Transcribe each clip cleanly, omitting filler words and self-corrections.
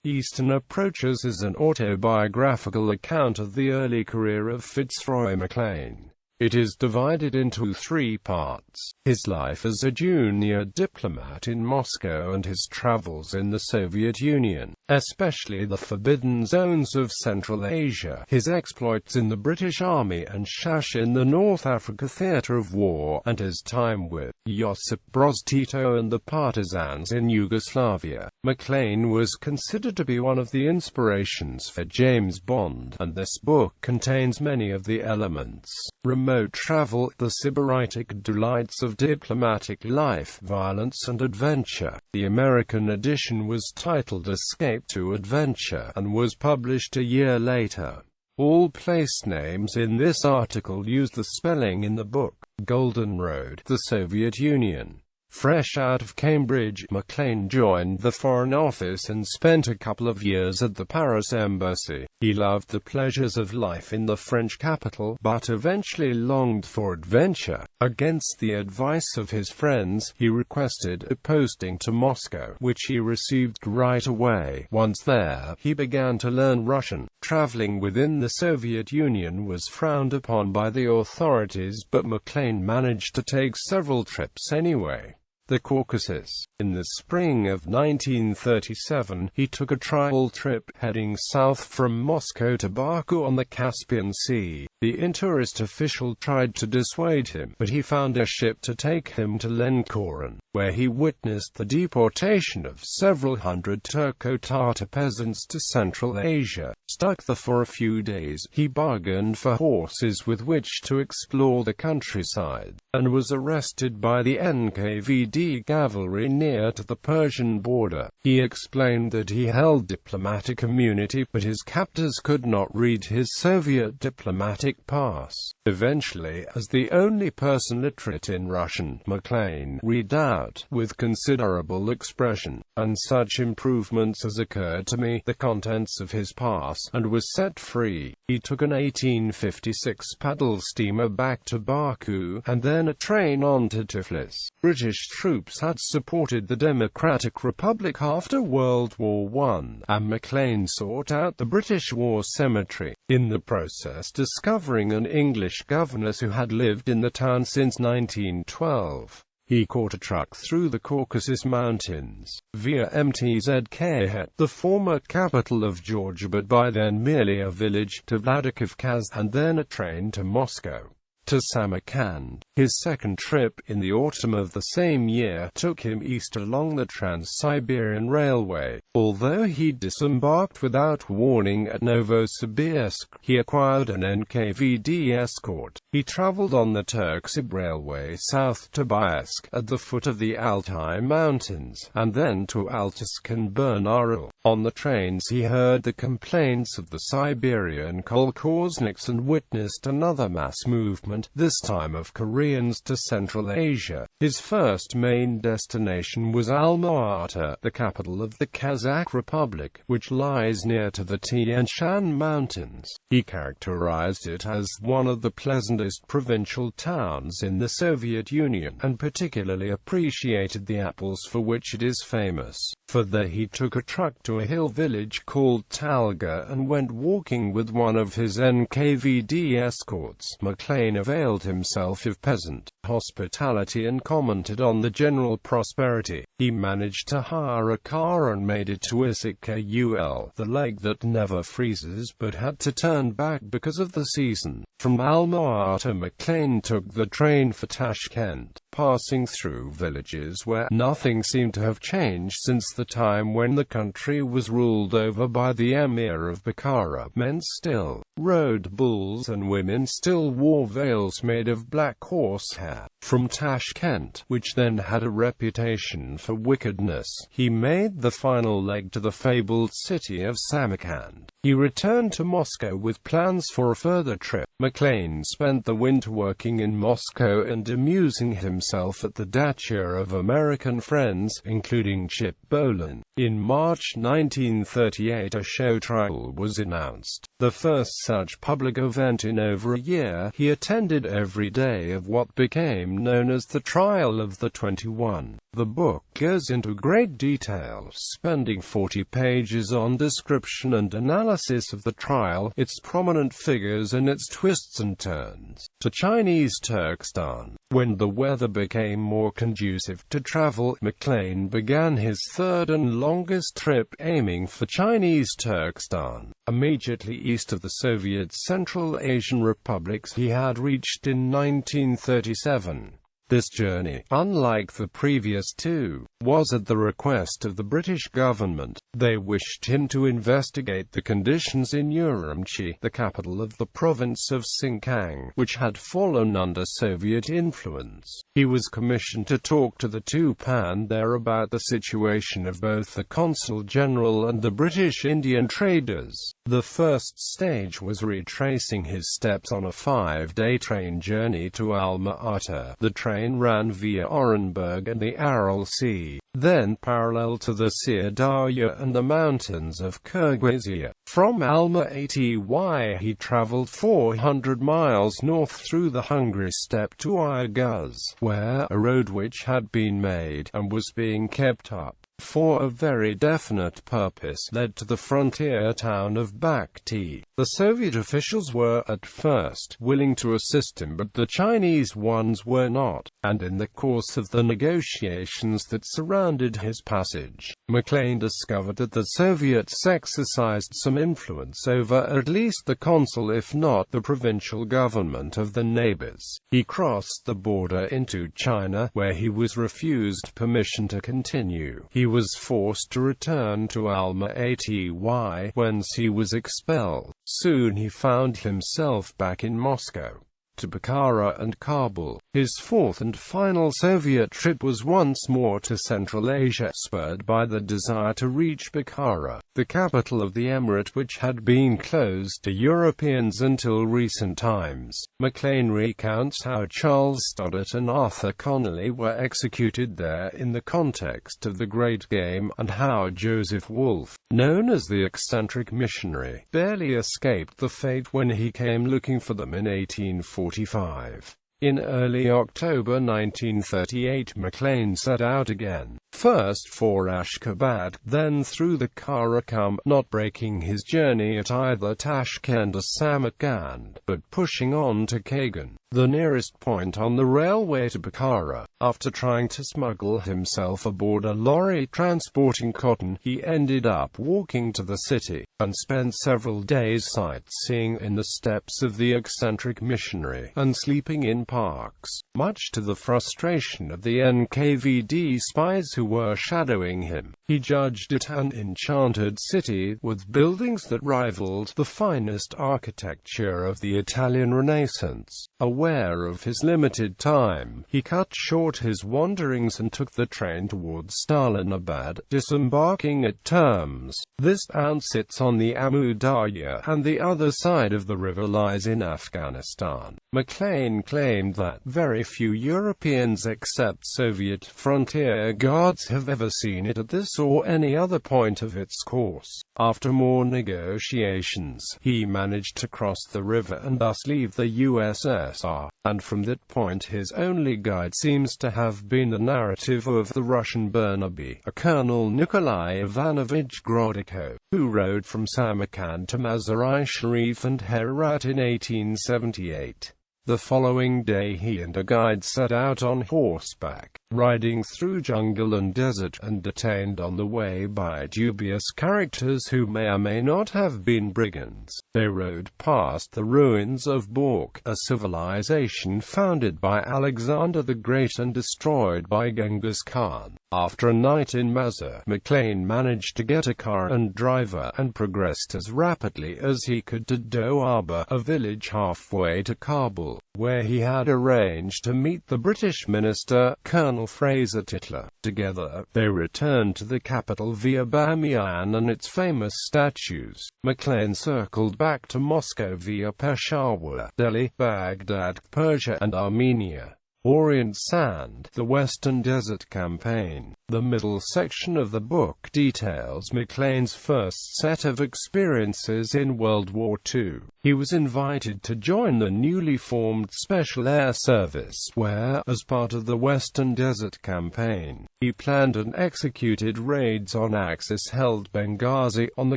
Eastern Approaches is an autobiographical account of the early career of Fitzroy Maclean. It is divided into 3 parts: his life as a junior diplomat in Moscow and his travels in the Soviet Union, especially the forbidden zones of Central Asia, his exploits in the British Army and SAS in the North Africa theatre of war, and his time with Josip Broz Tito and the Partisans in Yugoslavia. Maclean was considered to be one of the inspirations for James Bond, and this book contains many of the elements: remote travel, the sybaritic delights of diplomatic life, violence and adventure. The American edition was titled Escape to Adventure, and was published a year later. All place names in this article use the spelling in the book. Golden Road, the Soviet Union. Fresh out of Cambridge, Maclean joined the Foreign Office and spent a couple of years at the Paris embassy. He loved the pleasures of life in the French capital, but eventually longed for adventure. Against the advice of his friends, he requested a posting to Moscow, which he received right away. Once there, he began to learn Russian. Traveling within the Soviet Union was frowned upon by the authorities, but Maclean managed to take several trips anyway. The Caucasus. In the spring of 1937, he took a trial trip, heading south from Moscow to Baku on the Caspian Sea. The intourist official tried to dissuade him, but he found a ship to take him to Lenkoran, where he witnessed the deportation of several hundred Turco-Tatar peasants to Central Asia. Stuck there for a few days, he bargained for horses with which to explore the countryside, and was arrested by the NKVD cavalry near to the Persian border. He explained that he held diplomatic immunity, but his captors could not read his Soviet diplomatic pass. Eventually, as the only person literate in Russian, Maclean read out, with considerable expression, "And such improvements as occurred to me," the contents of his pass, and was set free. He took an 1856 paddle steamer back to Baku, and then a train on to Tiflis. British troops had supported the Democratic Republic after World War I, and Maclean sought out the British War Cemetery, in the process discovering an English governess who had lived in the town since 1912. He caught a truck through the Caucasus Mountains, via Mtzk, the former capital of Georgia but by then merely a village, to Vladikavkaz, and then a train to Moscow. To Samarkand. His second trip, in the autumn of the same year, took him east along the Trans-Siberian Railway. Although he disembarked without warning at Novosibirsk, he acquired an NKVD escort. He traveled on the Turk-Sib Railway south to Bielsk, at the foot of the Altai Mountains, and then to Altisk and Bernarul. On the trains he heard the complaints of the Siberian kolkhozniks and witnessed another mass movement, this time of Koreans to Central Asia. His first main destination was Alma-Ata, the capital of the Kazakh Republic, which lies near to the Tian Shan Mountains. He characterized it as one of the pleasantest provincial towns in the Soviet Union, and particularly appreciated the apples for which it is famous. For there he took a truck to a hill village called Talga and went walking with one of his NKVD escorts. Maclean availed himself of peasant hospitality and commented on the general prosperity. He managed to hire a car and made it to Issyk-Ul, the lake that never freezes, but had to turn back because of the season. From Alma-Ata, Maclean took the train for Tashkent, passing through villages where nothing seemed to have changed since the time when the country was ruled over by the Emir of Bukhara. Men still rode bulls and women still wore veils made of black horsehair. From Tashkent, which then had a reputation for wickedness, he made the final leg to the fabled city of Samarkand. He returned to Moscow with plans for a further trip. Maclean spent the winter working in Moscow and amusing himself at the dacha of American friends, including Chip Bolin. In March 1938 a show trial was announced, the first such public event in over a year. He attended every day of what became known as the Trial of the 21. The book goes into great detail, spending 40 pages on description and analysis of the trial, its prominent figures and its twists and turns, to Chinese Turkestan. When the weather became more conducive to travel, Maclean began his third and longest trip, aiming for Chinese Turkestan, immediately east of the Soviet Central Asian republics he had reached in 1937. This journey, unlike the previous two, was at the request of the British government. They wished him to investigate the conditions in Urumqi, the capital of the province of Xinjiang, which had fallen under Soviet influence. He was commissioned to talk to the two Pan there about the situation of both the Consul General and the British Indian traders. The first stage was retracing his steps on a 5-day train journey to Alma-Ata. The train ran via Orenburg and the Aral Sea, then parallel to the Syrdarya and the mountains of Kyrgyzia. From Alma-Ata he traveled 400 miles north through the Hungary steppe to Iguz, where a road which had been made, and was being kept up for a very definite purpose, led to the frontier town of Bakhti. The Soviet officials were, at first, willing to assist him, but the Chinese ones were not, and in the course of the negotiations that surrounded his passage, Maclean discovered that the Soviets exercised some influence over at least the consul if not the provincial government of the neighbors. He crossed the border into China, where he was refused permission to continue. He was forced to return to Alma-Ata, whence he was expelled. Soon he found himself back in Moscow, to Bukhara and Kabul. His fourth and final Soviet trip was once more to Central Asia, spurred by the desire to reach Bukhara, the capital of the emirate which had been closed to Europeans until recent times. Maclean recounts how Charles Stoddart and Arthur Connolly were executed there in the context of the Great Game, and how Joseph Wolfe, known as the eccentric missionary, barely escaped the fate when he came looking for them in 1845. In early October 1938 Maclean set out again, first for Ashgabat, then through the Karakum, not breaking his journey at either Tashkent or Samarkand, but pushing on to Kagan, the nearest point on the railway to Bukhara. After trying to smuggle himself aboard a lorry transporting cotton, he ended up walking to the city, and spent several days sightseeing in the steppes of the eccentric missionary, and sleeping in parks, much to the frustration of the NKVD spies who were shadowing him. He judged it an enchanted city, with buildings that rivaled the finest architecture of the Italian Renaissance. Aware of his limited time, he cut short his wanderings and took the train towards Stalinabad, disembarking at Termes. This town sits on the Amu Darya, and the other side of the river lies in Afghanistan. Maclean claimed that very few Europeans except Soviet frontier guards have ever seen it at this or any other point of its course. After more negotiations, he managed to cross the river and thus leave the USSR, and from that point his only guide seems to have been the narrative of the Russian Burnaby, a Colonel Nikolai Ivanovich Grodiko, who rode from Samarkand to Mazar-i Sharif and Herat in 1878. The following day he and a guide set out on horseback, riding through jungle and desert, and detained on the way by dubious characters who may or may not have been brigands. They rode past the ruins of Bork, a civilization founded by Alexander the Great and destroyed by Genghis Khan. After a night in Mazar, Maclean managed to get a car and driver, and progressed as rapidly as he could to Doaba, a village halfway to Kabul, where he had arranged to meet the British minister, Colonel Fraser Tytler. Together, they returned to the capital via Bamiyan and its famous statues. Maclean circled back to Moscow via Peshawar, Delhi, Baghdad, Persia, and Armenia. Orience and the Western Desert Campaign. The middle section of the book details Maclean's first set of experiences in World War II. He was invited to join the newly formed Special Air Service, where, as part of the Western Desert Campaign, He planned and executed raids on Axis-held Benghazi on the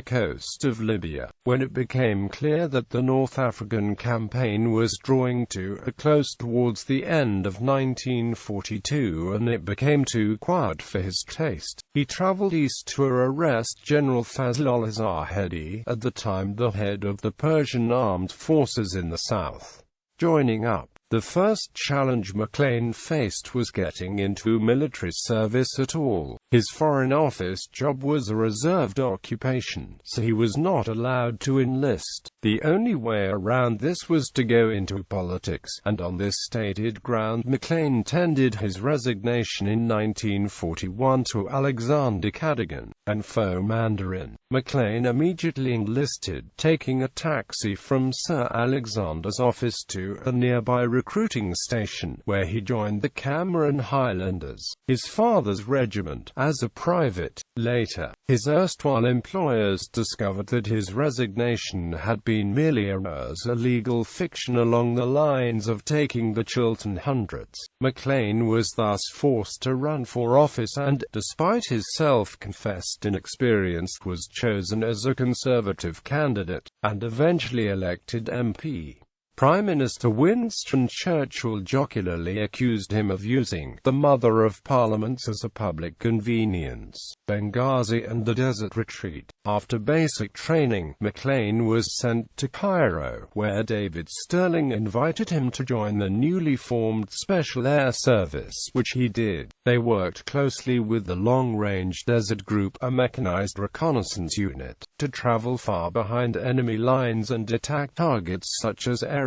coast of Libya. When it became clear that the North African campaign was drawing to a close towards the end of 1942 and it became too quiet for his taste, he traveled east to arrest General Fazlollah Zahedi, at the time the head of the Persian armed forces in the south. Joining up. The first challenge Maclean faced was getting into military service at all. His Foreign Office job was a reserved occupation, so he was not allowed to enlist. The only way around this was to go into politics, and on this stated ground Maclean tendered his resignation in 1941 to Alexander Cadogan, an faux Mandarin. Maclean immediately enlisted, taking a taxi from Sir Alexander's office to a nearby recruiting station, where he joined the Cameron Highlanders, his father's regiment, as a private. Later, his erstwhile employers discovered that his resignation had been merely a legal fiction along the lines of taking the Chiltern Hundreds. Maclean was thus forced to run for office and, despite his self-confessed inexperience, was chosen as a Conservative candidate, and eventually elected MP. Prime Minister Winston Churchill jocularly accused him of using the Mother of Parliaments as a public convenience. Benghazi and the Desert Retreat. After basic training, Maclean was sent to Cairo, where David Stirling invited him to join the newly formed Special Air Service, which he did. They worked closely with the Long-Range Desert Group, a mechanized reconnaissance unit, to travel far behind enemy lines and attack targets such as aerodromes.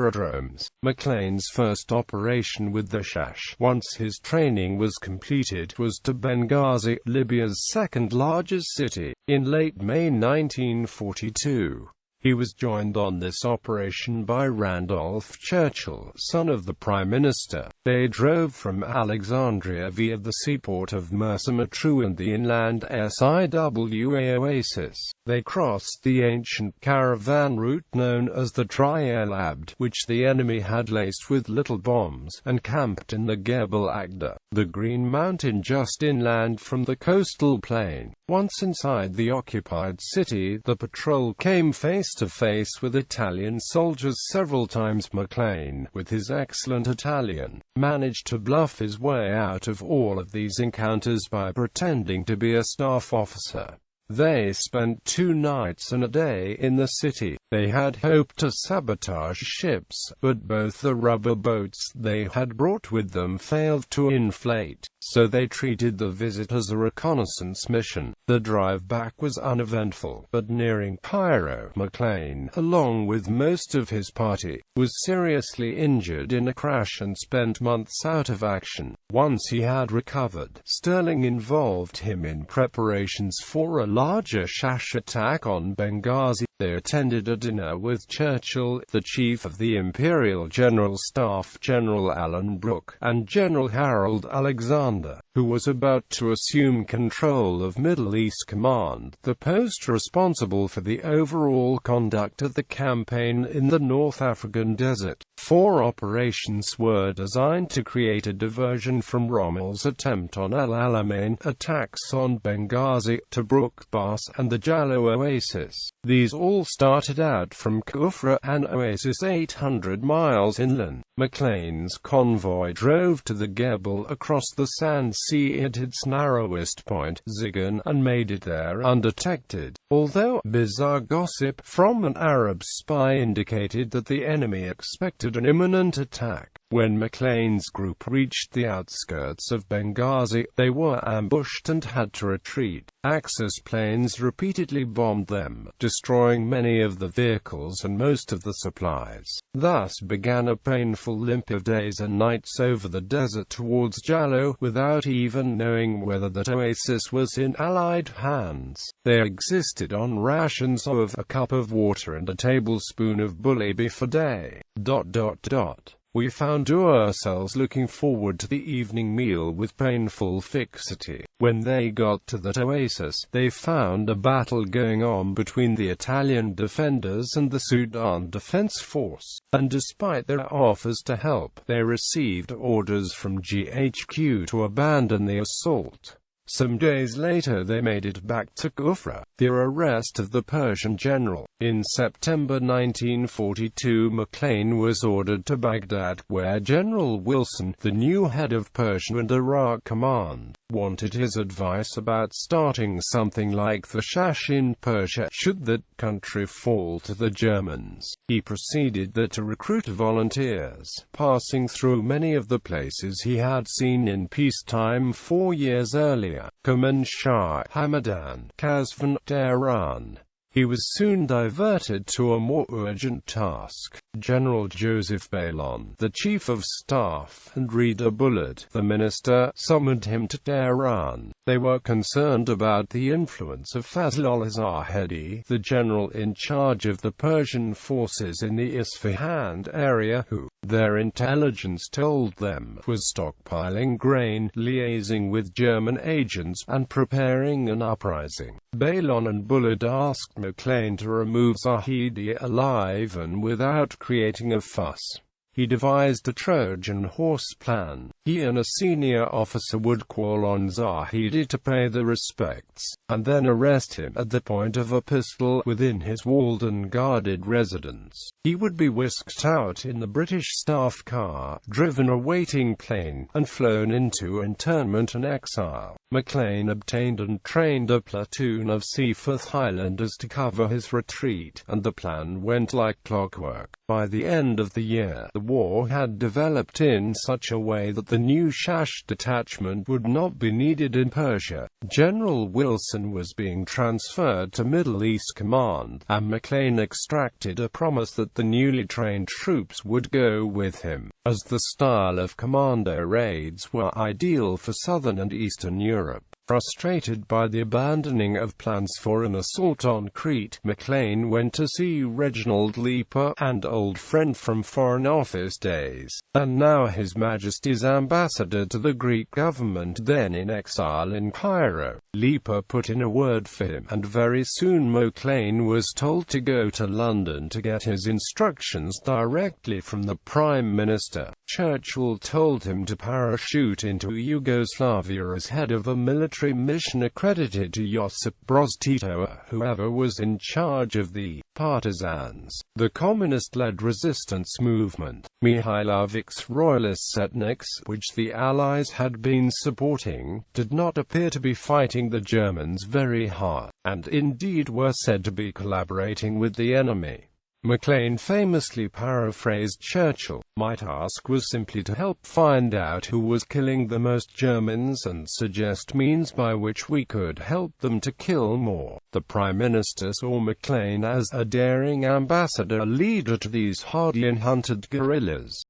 Maclean's first operation with the Shash, once his training was completed, was to Benghazi, Libya's second-largest city, in late May 1942. He was joined on this operation by Randolph Churchill, son of the Prime Minister. They drove from Alexandria via the seaport of Mersa Matruh and the inland Sybaritic oasis. They crossed the ancient caravan route known as the Trial Abd, which the enemy had laced with little bombs, and camped in the Gebel Agda, the green mountain just inland from the coastal plain. Once inside the occupied city, the patrol came face to face with Italian soldiers several times. Maclean, with his excellent Italian, managed to bluff his way out of all of these encounters by pretending to be a staff officer. They spent 2 nights and a day in the city. They had hoped to sabotage ships, but both the rubber boats they had brought with them failed to inflate, so they treated the visit as a reconnaissance mission. The drive back was uneventful, but nearing Cairo, Maclean, along with most of his party, was seriously injured in a crash and spent months out of action. Once he had recovered, Stirling involved him in preparations for a larger Shash attack on Benghazi. They attended a dinner with Churchill, the Chief of the Imperial General Staff General Alan Brooke, and General Harold Alexander, who was about to assume control of Middle East Command, the post responsible for the overall conduct of the campaign in the North African desert. 4 operations were designed to create a diversion from Rommel's attempt on El Alamein, attacks on Benghazi, Tobruk, Bas, and the Jallo Oasis. These all started out from Kufra, an oasis 800 miles inland. Maclean's convoy drove to the Gebel across the Sand Sea at its narrowest point, Zigan, and made it there undetected, although bizarre gossip from an Arab spy indicated that the enemy expected an imminent attack. When Maclean's group reached the outskirts of Benghazi, they were ambushed and had to retreat. Axis planes repeatedly bombed them, destroying many of the vehicles and most of the supplies. Thus began a painful limp of days and nights over the desert towards Jallo, without even knowing whether that oasis was in Allied hands. They existed on rations of a cup of water and a tablespoon of bully beef a day. We found ourselves looking forward to the evening meal with painful fixity. When they got to that oasis, they found a battle going on between the Italian defenders and the Sudan Defense Force, and despite their offers to help, they received orders from GHQ to abandon the assault. Some days later they made it back to Kufra. The arrest of the Persian general. In September 1942, Maclean was ordered to Baghdad, where General Wilson, the new head of Persian and Iraq Command, wanted his advice about starting something like the Shash in Persia should that country fall to the Germans. He proceeded there to recruit volunteers, passing through many of the places he had seen in peacetime 4 years earlier: Kermanshah, Hamadan, Kazvin, Tehran. He was soon diverted to a more urgent task. General Joseph Bailon, the Chief of Staff, and Rida Bullard, the Minister, summoned him to Tehran. They were concerned about the influence of Fazlollah Zahedi, the general in charge of the Persian forces in the Isfahan area, who, their intelligence told them, was stockpiling grain, liaising with German agents, and preparing an uprising. Bailon and Bullard asked Maclean to remove Zahedi alive and without creating a fuss. He devised a Trojan horse plan. He and a senior officer would call on Zahedi to pay the respects, and then arrest him at the point of a pistol within his walled and guarded residence. He would be whisked out in the British staff car, driven a waiting plane, and flown into internment and exile. Maclean obtained and trained a platoon of Seaforth Highlanders to cover his retreat, and the plan went like clockwork. By the end of the year, the war had developed in such a way that the new Shash detachment would not be needed in Persia. General Wilson was being transferred to Middle East Command, and Maclean extracted a promise that the newly trained troops would go with him, as the style of commando raids were ideal for southern and eastern Europe. Frustrated by the abandoning of plans for an assault on Crete, Maclean went to see Reginald Leeper, an old friend from Foreign Office days, and now His Majesty's ambassador to the Greek government, then in exile in Cairo. Leeper put in a word for him, and very soon Maclean was told to go to London to get his instructions directly from the Prime Minister. Churchill told him to parachute into Yugoslavia as head of a military mission accredited to Josip Broz Tito, whoever was in charge of the Partisans, the communist-led resistance movement. Mihailovic's royalist Setniks, which the Allies had been supporting, did not appear to be fighting the Germans very hard, and indeed were said to be collaborating with the enemy. Maclean famously paraphrased Churchill: "My task was simply to help find out who was killing the most Germans and suggest means by which we could help them to kill more." The Prime Minister saw Maclean as a daring ambassador, a leader to these hardly hunted guerrillas.